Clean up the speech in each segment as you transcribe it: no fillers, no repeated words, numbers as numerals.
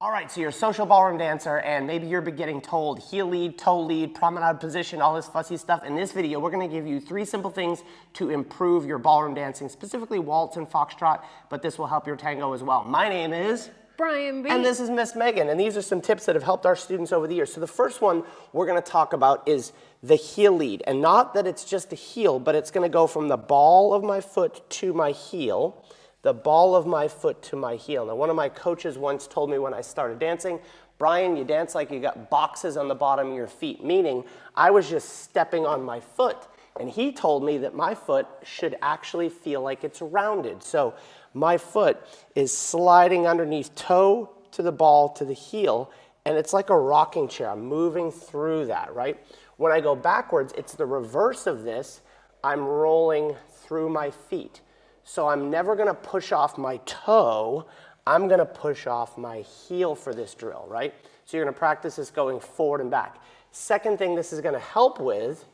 All right, so you're a social ballroom dancer and maybe you're getting told heel lead, toe lead, promenade position, all this fussy stuff. In this video, we're gonna give you 3 simple things to improve your ballroom dancing, specifically waltz and foxtrot, but this will help your tango as well. My name is Brian B. And this is Miss Megan, and these are some tips that have helped our students over the years. So the first one we're gonna talk about is the heel lead, and not that it's just a heel, but it's gonna go from the ball of my foot to my heel, the ball of my foot to my heel. Now, one of my coaches once told me when I started dancing, Brian, you dance like you got boxes on the bottom of your feet, meaning I was just stepping on my foot. And he told me that my foot should actually feel like it's rounded. So my foot is sliding underneath toe to the ball to the heel, and it's like a rocking chair. I'm moving through that, right? When I go backwards, it's the reverse of this. I'm rolling through my feet. So I'm never gonna push off my toe, I'm gonna push off my heel for this drill, right? So you're gonna practice this going forward and back. Second thing this is gonna help with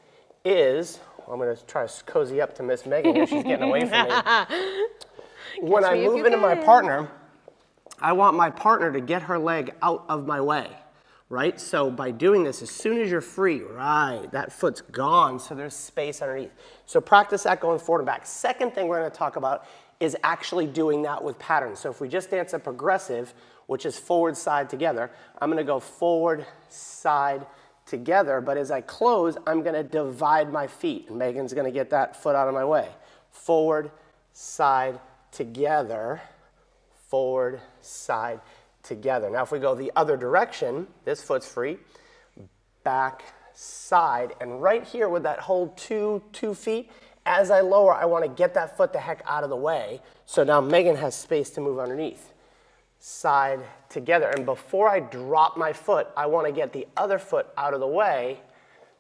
is, I'm gonna try to cozy up to Miss Megan here, she's getting away from me. When I move into my partner, I want my partner to get her leg out of my way, right? So by doing this, as soon as you're free, right, that foot's gone, so there's space underneath. So practice that going forward and back. Second thing we're gonna talk about is actually doing that with patterns. So if we just dance a progressive, which is forward, side, together, I'm gonna go forward, side, together, but as I close, I'm gonna divide my feet. And Megan's gonna get that foot out of my way. Forward, side, together, forward, side, together. Now if we go the other direction, this foot's free, back, side, and right here with that hold two feet, as I lower, I want to get that foot the heck out of the way. So now Megan has space to move underneath. Side, together, and before I drop my foot, I want to get the other foot out of the way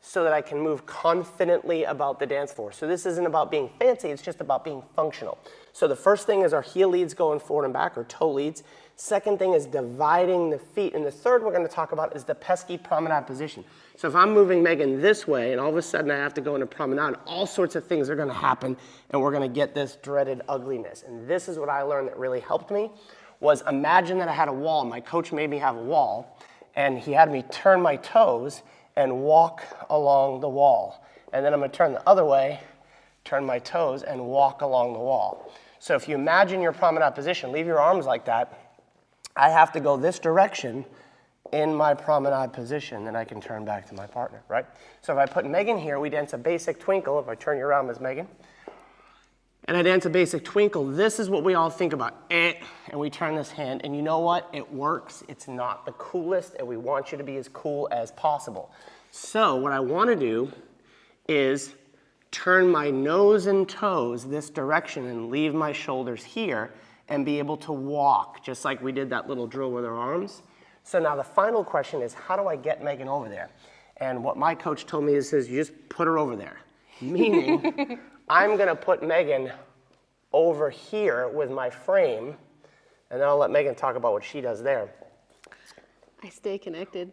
so that I can move confidently about the dance floor. So this isn't about being fancy, it's just about being functional. So the first thing is our heel leads going forward and back, or toe leads. Second thing is dividing the feet. And the third we're going to talk about is the pesky promenade position. So if I'm moving Megan this way and all of a sudden I have to go into promenade, all sorts of things are going to happen and we're going to get this dreaded ugliness. And this is what I learned that really helped me, was imagine that I had a wall. My coach made me have a wall and he had me turn my toes and walk along the wall. And then I'm going to turn the other way, turn my toes, and walk along the wall. So if you imagine your promenade position, leave your arms like that, I have to go this direction in my promenade position, then I can turn back to my partner, right? So if I put Megan here, we dance a basic twinkle. If I turn you around, Ms. Megan, and I dance a basic twinkle, this is what we all think about, and we turn this hand, and you know what? It works. It's not the coolest, and we want you to be as cool as possible. So what I want to do is turn my nose and toes this direction and leave my shoulders here and be able to walk, just like we did that little drill with our arms. So now the final question is, how do I get Megan over there? And what my coach told me is you just put her over there, meaning I'm gonna put Megan over here with my frame, and then I'll let Megan talk about what she does there. I stay connected.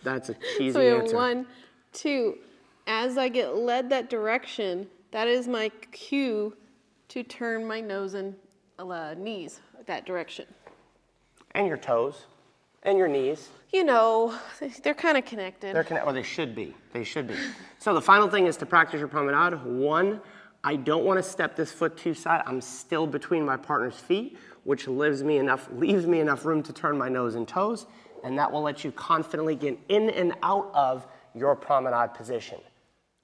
That's a cheesy so we have answer. 1, 2. As I get led that direction, that is my cue to turn my nose and knees that direction. And your toes, and your knees. You know, they're kind of connected. They're connected, or they should be. They should be. So the final thing is to practice your promenade. 1, I don't want to step this foot too side. I'm still between my partner's feet, which leaves me enough room to turn my nose and toes, and that will let you confidently get in and out of your promenade position.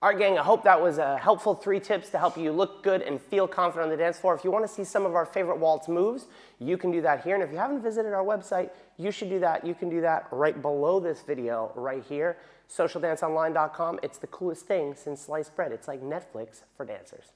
All right, gang, I hope that was a helpful 3 tips to help you look good and feel confident on the dance floor. If you want to see some of our favorite waltz moves, you can do that here. And if you haven't visited our website, you should do that. You can do that right below this video right here, socialdanceonline.com. It's the coolest thing since sliced bread. It's like Netflix for dancers.